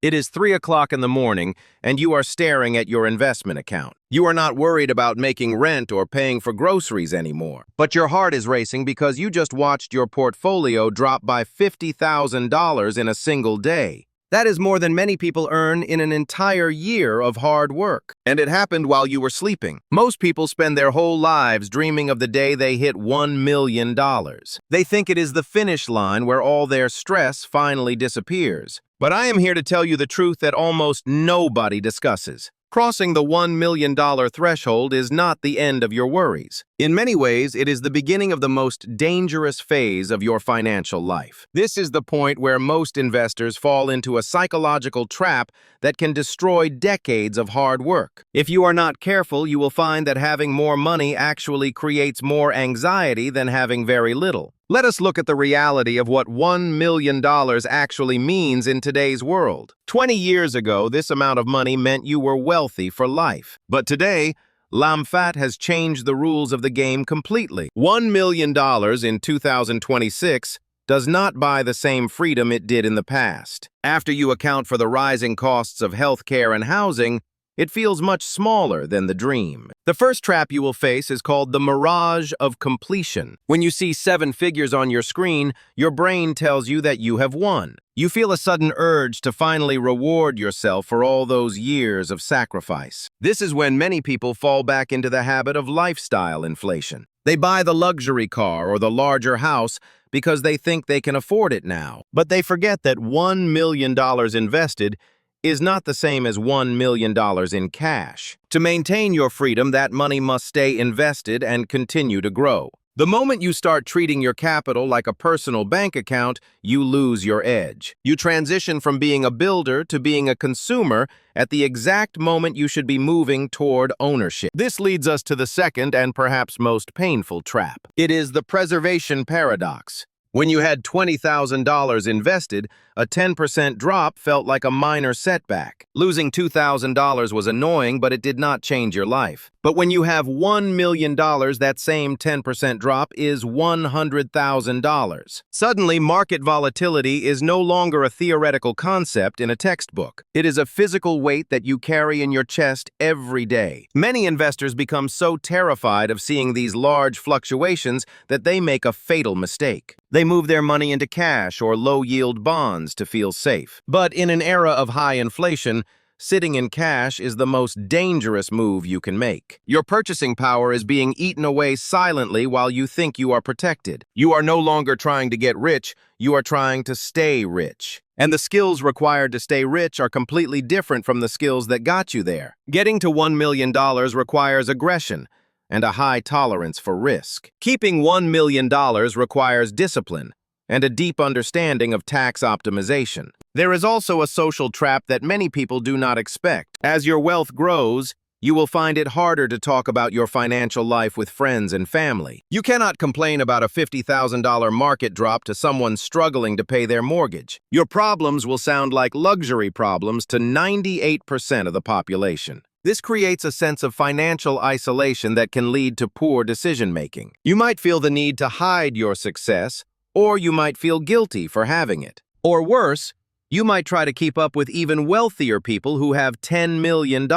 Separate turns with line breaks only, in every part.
It is 3 o'clock in the morning, and you are staring at your investment account. You are not worried about making rent or paying for groceries anymore. But your heart is racing because you just watched your portfolio drop by $50,000 in a single day. That is more than many people earn in an entire year of hard work. And it happened while you were sleeping. Most people spend their whole lives dreaming of the day they hit $1 million. They think it is the finish line where all their stress finally disappears. But I am here to tell you the truth that almost nobody discusses. Crossing the $1 million threshold is not the end of your worries. In many ways, it is the beginning of the most dangerous phase of your financial life. This is the point where most investors fall into a psychological trap that can destroy decades of hard work. If you are not careful, you will find that having more money actually creates more anxiety than having very little. Let us look at the reality of what $1 million actually means in today's world. 20 years ago, this amount of money meant you were wealthy for life. But today, Lamfat has changed the rules of the game completely. $1 million in 2026 does not buy the same freedom it did in the past. After you account for the rising costs of healthcare and housing, it feels much smaller than the dream. The first trap you will face is called the mirage of completion. When you see 7 figures on your screen, your brain tells you that you have won. You feel a sudden urge to finally reward yourself for all those years of sacrifice. This is when many people fall back into the habit of lifestyle inflation. They buy the luxury car or the larger house because they think they can afford it now. But they forget that $1 million invested is not the same as $1 million in cash. To maintain your freedom, that money must stay invested and continue to grow. The moment you start treating your capital like a personal bank account, you lose your edge. You transition from being a builder to being a consumer at the exact moment you should be moving toward ownership. This leads us to the second and perhaps most painful trap. It is the preservation paradox. When you had $20,000 invested, a 10% drop felt like a minor setback. Losing $2,000 was annoying, but it did not change your life. But when you have $1 million, that same 10% drop is $100,000. Suddenly, market volatility is no longer a theoretical concept in a textbook. It is a physical weight that you carry in your chest every day. Many investors become so terrified of seeing these large fluctuations that they make a fatal mistake. They move their money into cash or low-yield bonds to feel safe. But in an era of high inflation, sitting in cash is the most dangerous move you can make. Your purchasing power is being eaten away silently while you think you are protected. You are no longer trying to get rich, you are trying to stay rich. And the skills required to stay rich are completely different from the skills that got you there. Getting to $1 million requires aggression and a high tolerance for risk. Keeping $1 million requires discipline and a deep understanding of tax optimization. There is also a social trap that many people do not expect. As your wealth grows, you will find it harder to talk about your financial life with friends and family. You cannot complain about a $50,000 market drop to someone struggling to pay their mortgage. Your problems will sound like luxury problems to 98% of the population. This creates a sense of financial isolation that can lead to poor decision-making. You might feel the need to hide your success, or you might feel guilty for having it. Or worse, you might try to keep up with even wealthier people who have $10 million.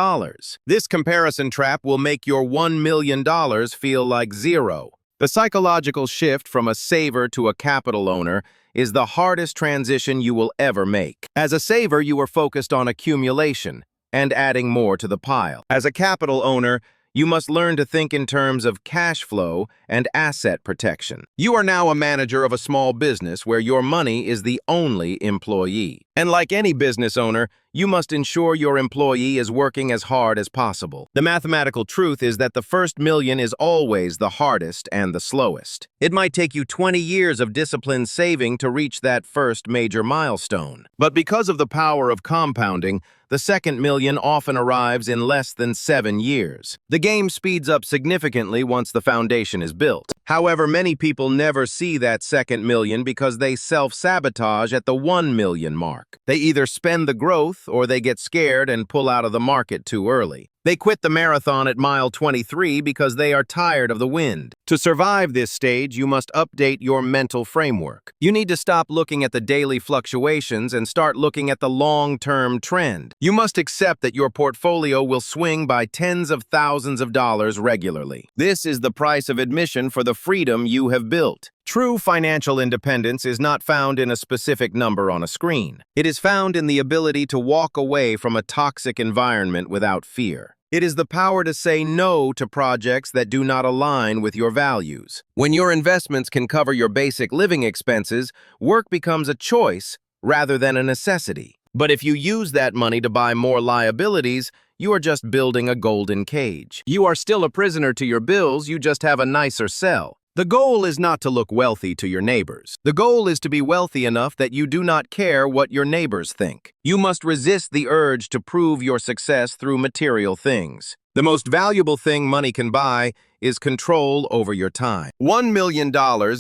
This comparison trap will make your $1 million feel like zero. The psychological shift from a saver to a capital owner is the hardest transition you will ever make. As a saver, you are focused on accumulation and adding more to the pile. As a capital owner, you must learn to think in terms of cash flow and asset protection. You are now a manager of a small business where your money is the only employee. And like any business owner, you must ensure your employee is working as hard as possible. The mathematical truth is that the first million is always the hardest and the slowest. It might take you 20 years of disciplined saving to reach that first major milestone. But because of the power of compounding, the second million often arrives in less than 7 years. The game speeds up significantly once the foundation is built. However, many people never see that second million because they self-sabotage at the 1 million mark. They either spend the growth or they get scared and pull out of the market too early. They quit the marathon at mile 23 because they are tired of the wind. To survive this stage, you must update your mental framework. You need to stop looking at the daily fluctuations and start looking at the long-term trend. You must accept that your portfolio will swing by tens of thousands of dollars regularly. This is the price of admission for the freedom you have built. True financial independence is not found in a specific number on a screen. It is found in the ability to walk away from a toxic environment without fear. It is the power to say no to projects that do not align with your values. When your investments can cover your basic living expenses, work becomes a choice rather than a necessity. But if you use that money to buy more liabilities, you are just building a golden cage. You are still a prisoner to your bills, you just have a nicer cell. The goal is not to look wealthy to your neighbors. The goal is to be wealthy enough that you do not care what your neighbors think. You must resist the urge to prove your success through material things. The most valuable thing money can buy is control over your time. $1 million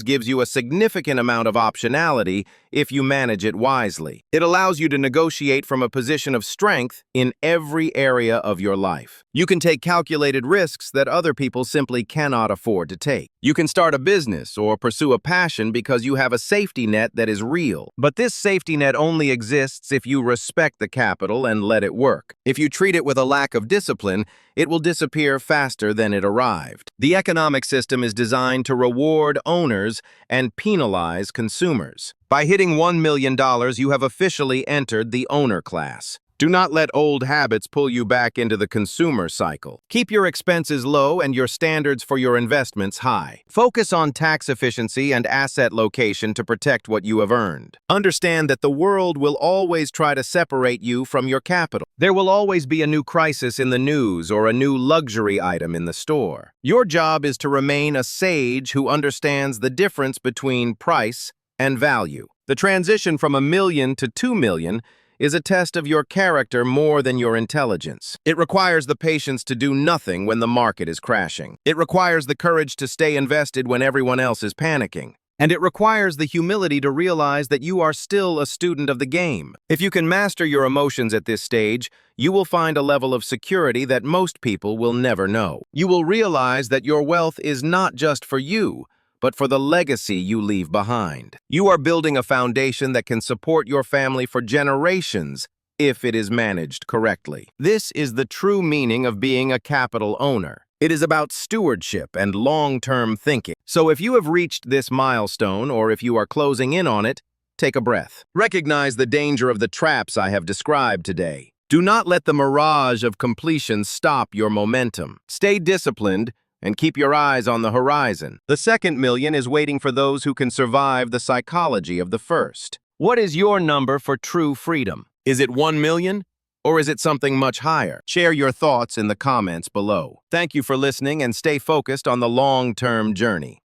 gives you a significant amount of optionality if you manage it wisely. It allows you to negotiate from a position of strength in every area of your life. You can take calculated risks that other people simply cannot afford to take. You can start a business or pursue a passion because you have a safety net that is real. But this safety net only exists if you respect the capital and let it work. If you treat it with a lack of discipline, it will disappear faster than it arrived. The economic system is designed to reward owners and penalize consumers. By hitting $1 million, you have officially entered the owner class. Do not let old habits pull you back into the consumer cycle. Keep your expenses low and your standards for your investments high. Focus on tax efficiency and asset location to protect what you have earned. Understand that the world will always try to separate you from your capital. There will always be a new crisis in the news or a new luxury item in the store. Your job is to remain a sage who understands the difference between price and value. The transition from $1 million to $2 million is a test of your character more than your intelligence. It requires the patience to do nothing when the market is crashing. It requires the courage to stay invested when everyone else is panicking. And it requires the humility to realize that you are still a student of the game. If you can master your emotions at this stage, you will find a level of security that most people will never know. You will realize that your wealth is not just for you, but for the legacy you leave behind. You are building a foundation that can support your family for generations if it is managed correctly. This is the true meaning of being a capital owner. It is about stewardship and long-term thinking. So if you have reached this milestone, or if you are closing in on it, take a breath. Recognize the danger of the traps I have described today. Do not let the mirage of completion stop your momentum. Stay disciplined and keep your eyes on the horizon. The second million is waiting for those who can survive the psychology of the first. What is your number for true freedom? Is it 1 million? Or is it something much higher? Share your thoughts in the comments below. Thank you for listening and stay focused on the long-term journey.